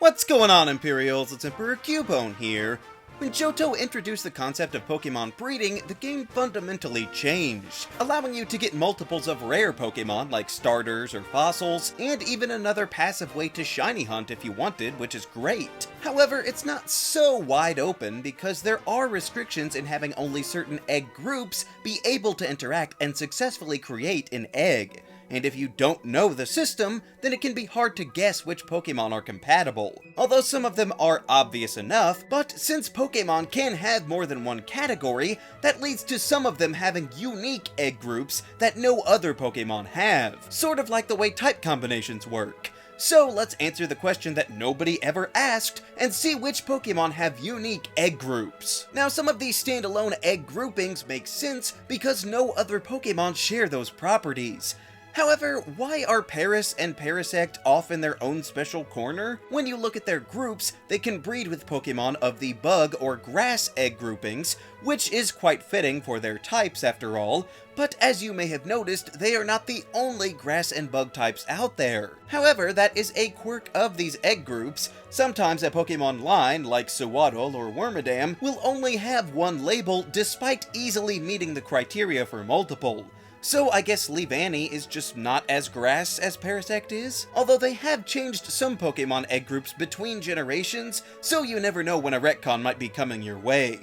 What's going on, Imperials? It's Emperor Cubone here. When Johto introduced the concept of Pokemon breeding, the game fundamentally changed, allowing you to get multiples of rare Pokemon like starters or fossils, and even another passive way to shiny hunt if you wanted, which is great. However, it's not so wide open because there are restrictions in having only certain egg groups be able to interact and successfully create an egg. And if you don't know the system, then it can be hard to guess which Pokemon are compatible. Although some of them are obvious enough, but since Pokemon can have more than one category, that leads to some of them having unique egg groups that no other Pokemon have, sort of like the way type combinations work. So let's answer the question that nobody ever asked and see which Pokemon have unique egg groups. Now, some of these standalone egg groupings make sense because no other Pokemon share those properties. However, why are Paris and Parasect off in their own special corner? When you look at their groups, they can breed with Pokemon of the bug or grass egg groupings, which is quite fitting for their types after all, but as you may have noticed, they are not the only grass and bug types out there. However, that is a quirk of these egg groups. Sometimes a Pokemon line, like Sewaddle or Wormadam, will only have one label despite easily meeting the criteria for multiple. So I guess Leavanny is just not as grass as Parasect is? Although they have changed some Pokemon egg groups between generations, so you never know when a retcon might be coming your way.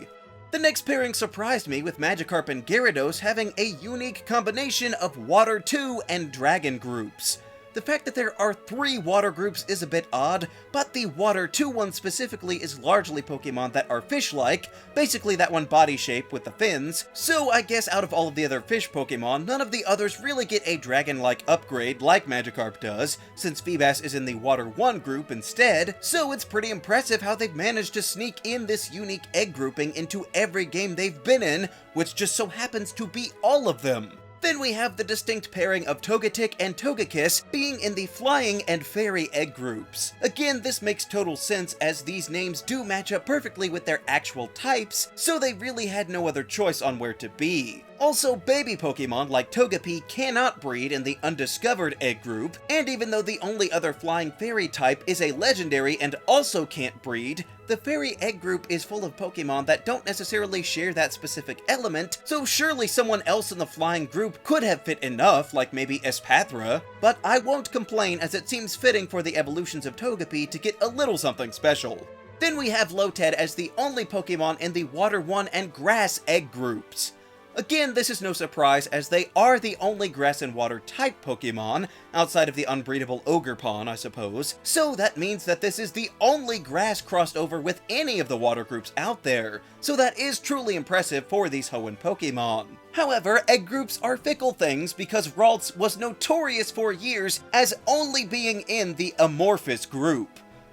The next pairing surprised me with Magikarp and Gyarados having a unique combination of Water 2 and Dragon groups. The fact that there are 3 water groups is a bit odd, but the Water 2 one specifically is largely Pokemon that are fish-like, basically that one body shape with the fins, so I guess out of all of the other fish Pokemon, none of the others really get a dragon-like upgrade like Magikarp does, since Feebas is in the Water 1 group instead, so it's pretty impressive how they've managed to sneak in this unique egg grouping into every game they've been in, which just so happens to be all of them. Then we have the distinct pairing of Togetic and Togekiss being in the Flying and Fairy egg groups. Again, this makes total sense as these names do match up perfectly with their actual types, so they really had no other choice on where to be. Also, baby Pokemon like Togepi cannot breed in the Undiscovered egg group, and even though the only other Flying Fairy type is a legendary and also can't breed, the Fairy egg group is full of Pokemon that don't necessarily share that specific element, so surely someone else in the Flying group could have fit enough, like maybe Espathra, but I won't complain as it seems fitting for the evolutions of Togepi to get a little something special. Then we have Lotad as the only Pokemon in the Water 1 and Grass egg groups. Again, this is no surprise as they are the only grass and water type Pokemon, outside of the unbreedable Ogerpon, I suppose, so that means that this is the only grass crossed over with any of the water groups out there, so that is truly impressive for these Hoenn Pokemon. However, egg groups are fickle things because Ralts was notorious for years as only being in the Amorphous group.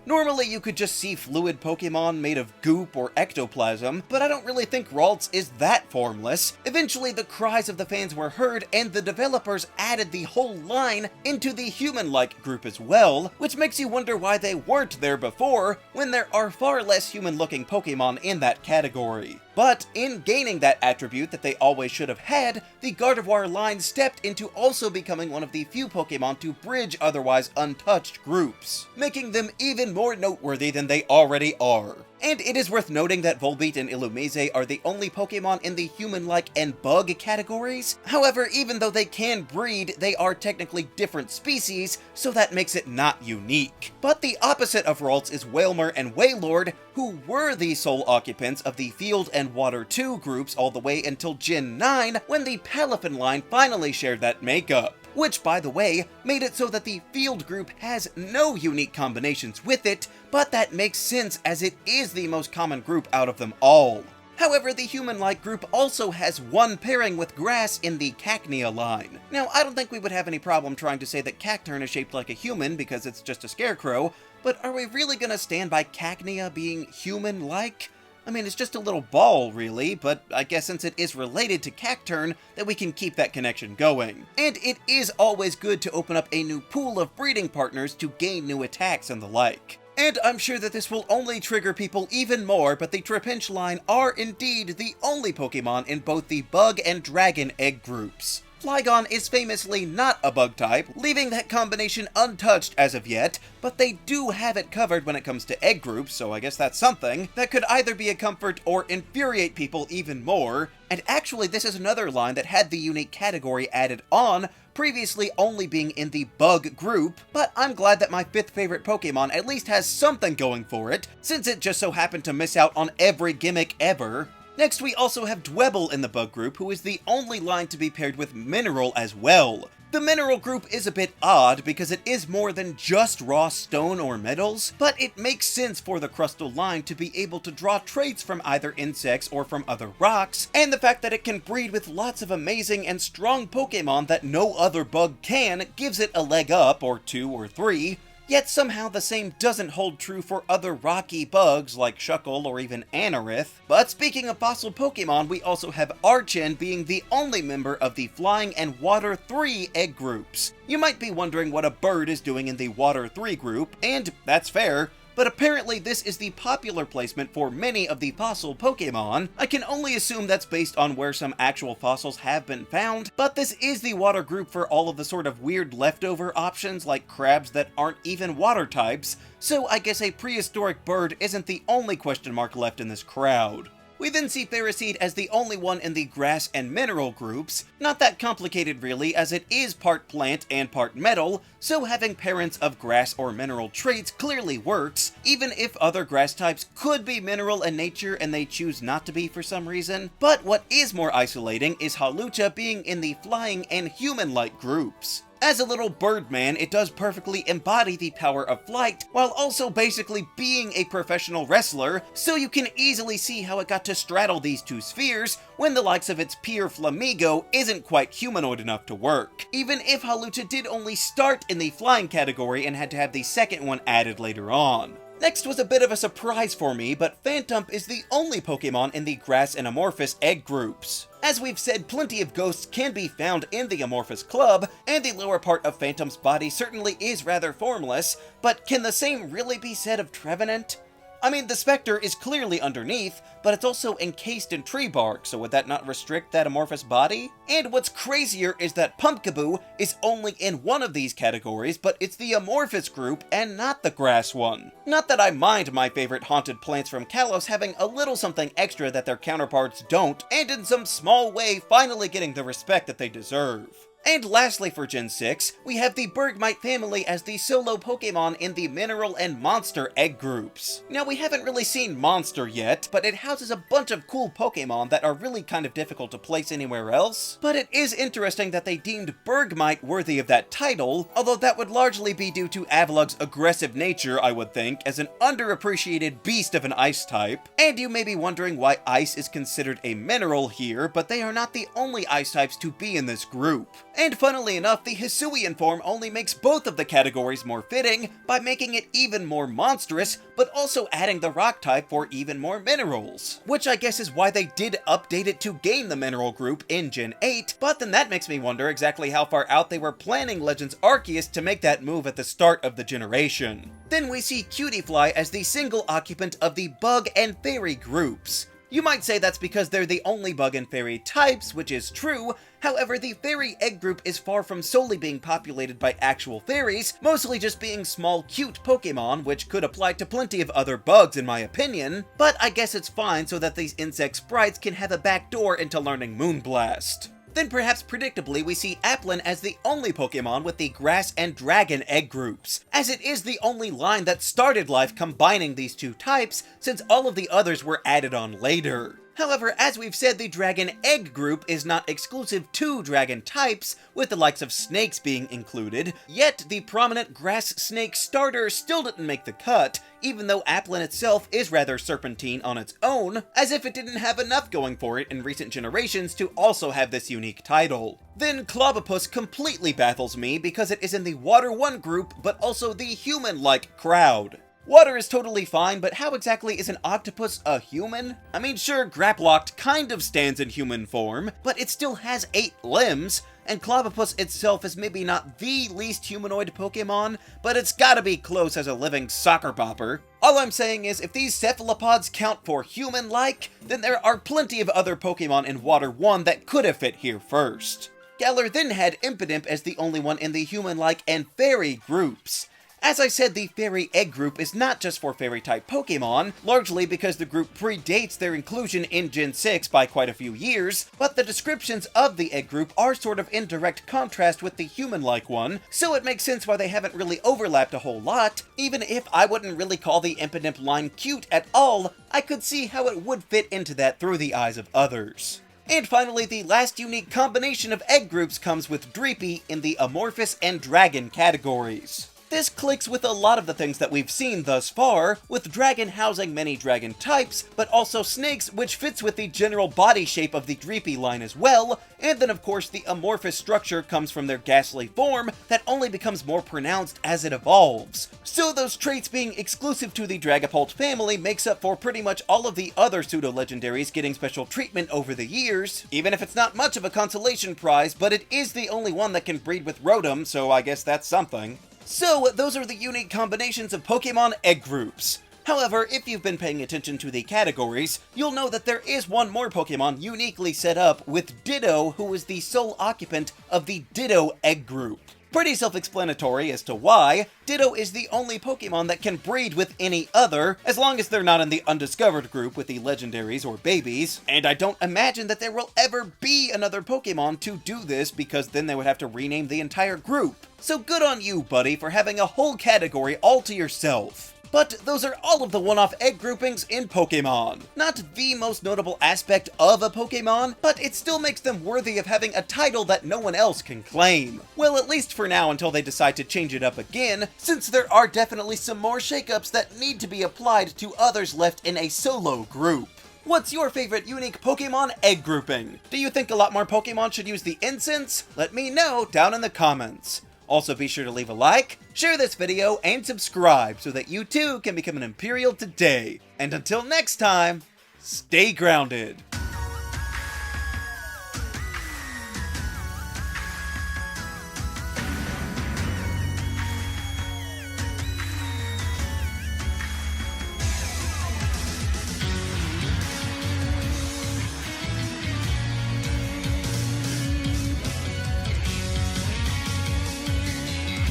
Normally, you could just see fluid Pokemon made of goop or ectoplasm, but I don't really think Ralts is that formless. Eventually, the cries of the fans were heard, and the developers added the whole line into the Humanlike group as well, which makes you wonder why they weren't there before, when there are far less human-looking Pokemon in that category. But in gaining that attribute that they always should have had, the Gardevoir line stepped into also becoming one of the few Pokemon to bridge otherwise untouched groups, making them even more noteworthy than they already are. And it is worth noting that Volbeat and Illumise are the only Pokemon in the human-like and bug categories. However, even though they can breed, they are technically different species, so that makes it not unique. But the opposite of Ralts is Wailmer and Wailord, who were the sole occupants of the Field and Water 2 groups all the way until Gen 9, when the Palafin line finally shared that makeup. Which, by the way, made it so that the Field group has no unique combinations with it, but that makes sense as it is the most common group out of them all. However, the Human-like group also has one pairing with grass in the Cacnea line. Now, I don't think we would have any problem trying to say that Cacturne is shaped like a human because it's just a scarecrow, but are we really gonna stand by Cacnea being human-like? I mean, it's just a little ball, really, but I guess since it is related to Cacturne, that we can keep that connection going. And it is always good to open up a new pool of breeding partners to gain new attacks and the like. And I'm sure that this will only trigger people even more, but the Trapinch line are indeed the only Pokemon in both the Bug and Dragon egg groups. Flygon is famously not a bug type, leaving that combination untouched as of yet, but they do have it covered when it comes to egg groups, so I guess that's something that could either be a comfort or infuriate people even more. And actually, this is another line that had the unique category added on, previously only being in the bug group, but I'm glad that my 5th favorite Pokemon at least has something going for it, since it just so happened to miss out on every gimmick ever. Next, we also have Dwebble in the bug group, who is the only line to be paired with Mineral as well. The Mineral group is a bit odd because it is more than just raw stone or metals, but it makes sense for the Crustal line to be able to draw traits from either insects or from other rocks, and the fact that it can breed with lots of amazing and strong Pokemon that no other bug can gives it a leg up, or 2 or 3. Yet somehow the same doesn't hold true for other rocky bugs like Shuckle or even Anorith. But speaking of fossil Pokemon, we also have Archen being the only member of the Flying and Water 3 egg groups. You might be wondering what a bird is doing in the Water 3 group, and that's fair, but apparently this is the popular placement for many of the fossil Pokemon. I can only assume that's based on where some actual fossils have been found, but this is the water group for all of the sort of weird leftover options like crabs that aren't even water types, so I guess a prehistoric bird isn't the only question mark left in this crowd. We then see Ferroseed as the only one in the grass and mineral groups. Not that complicated really, as it is part plant and part metal, so having parents of grass or mineral traits clearly works, even if other grass types could be mineral in nature and they choose not to be for some reason. But what is more isolating is Hawlucha being in the flying and human-like groups. As a little birdman, it does perfectly embody the power of flight, while also basically being a professional wrestler, so you can easily see how it got to straddle these two spheres when the likes of its peer Flamigo isn't quite humanoid enough to work, even if Hawlucha did only start in the flying category and had to have the second one added later on. Next was a bit of a surprise for me, but Phantump is the only Pokemon in the Grass and Amorphous egg groups. As we've said, plenty of ghosts can be found in the Amorphous Club, and the lower part of Phantump's body certainly is rather formless, but can the same really be said of Trevenant? I mean, the Spectre is clearly underneath, but it's also encased in tree bark, so would that not restrict that amorphous body? And what's crazier is that Pumpkaboo is only in one of these categories, but it's the Amorphous group and not the grass one. Not that I mind my favorite haunted plants from Kalos having a little something extra that their counterparts don't, and in some small way finally getting the respect that they deserve. And lastly for Gen 6, we have the Bergmite family as the solo Pokemon in the Mineral and Monster egg groups. Now, we haven't really seen Monster yet, but it houses a bunch of cool Pokemon that are really kind of difficult to place anywhere else. But it is interesting that they deemed Bergmite worthy of that title, although that would largely be due to Avalug's aggressive nature, I would think, as an underappreciated beast of an ice type. And you may be wondering why ice is considered a mineral here, but they are not the only ice types to be in this group. And funnily enough, the Hisuian form only makes both of the categories more fitting by making it even more monstrous, but also adding the rock type for even more minerals. Which I guess is why they did update it to gain the mineral group in Gen 8, but then that makes me wonder exactly how far out they were planning Legends Arceus to make that move at the start of the generation. Then we see Cutiefly as the single occupant of the bug and fairy groups. You might say that's because they're the only bug and fairy types, which is true. However, the fairy egg group is far from solely being populated by actual fairies, mostly just being small, cute Pokemon, which could apply to plenty of other bugs in my opinion, but I guess it's fine so that these insect sprites can have a backdoor into learning Moonblast. Then perhaps predictably we see Applin as the only Pokemon with the Grass and Dragon egg groups, as it is the only line that started life combining these two types, since all of the others were added on later. However, as we've said, the Dragon Egg group is not exclusive to dragon types, with the likes of snakes being included, yet the prominent grass snake starter still didn't make the cut, even though Applin itself is rather serpentine on its own, as if it didn't have enough going for it in recent generations to also have this unique title. Then Clobbopus completely baffles me because it is in the Water 1 group, but also the human-like crowd. Water is totally fine, but how exactly is an octopus a human? I mean, sure, Graploct kind of stands in human form, but it still has 8 limbs, and Clobbopus itself is maybe not the least humanoid Pokemon, but it's gotta be close as a living soccer popper. All I'm saying is, if these cephalopods count for human-like, then there are plenty of other Pokemon in Water 1 that could have fit here first. Galar then had Impidimp as the only one in the Humanlike and Fairy groups. As I said, the Fairy Egg group is not just for Fairy-type Pokémon, largely because the group predates their inclusion in Gen 6 by quite a few years, but the descriptions of the Egg group are sort of in direct contrast with the Human-like one, so it makes sense why they haven't really overlapped a whole lot. Even if I wouldn't really call the Impidimp line cute at all, I could see how it would fit into that through the eyes of others. And finally, the last unique combination of egg groups comes with Dreepy in the Amorphous and Dragon categories. This clicks with a lot of the things that we've seen thus far, with Dragon housing many Dragon types, but also Snakes, which fits with the general body shape of the Dreepy line as well, and then of course the Amorphous structure comes from their ghastly form that only becomes more pronounced as it evolves. So those traits being exclusive to the Dragapult family makes up for pretty much all of the other pseudo-legendaries getting special treatment over the years, even if it's not much of a consolation prize, but it is the only one that can breed with Rotom, so I guess that's something. So, those are the unique combinations of Pokemon egg groups. However, if you've been paying attention to the categories, you'll know that there is one more Pokemon uniquely set up with Ditto, who is the sole occupant of the Ditto egg group. Pretty self-explanatory as to why. Ditto is the only Pokemon that can breed with any other, as long as they're not in the undiscovered group with the legendaries or babies, and I don't imagine that there will ever be another Pokemon to do this because then they would have to rename the entire group. So good on you, buddy, for having a whole category all to yourself. But those are all of the one-off egg groupings in Pokémon. Not the most notable aspect of a Pokémon, but it still makes them worthy of having a title that no one else can claim. Well, at least for now until they decide to change it up again, since there are definitely some more shakeups that need to be applied to others left in a solo group. What's your favorite unique Pokemon egg grouping? Do you think a lot more Pokemon should use the incense? Let me know down in the comments. Also, be sure to leave a like, share this video, and subscribe so that you too can become an Imperial today. And until next time, stay grounded.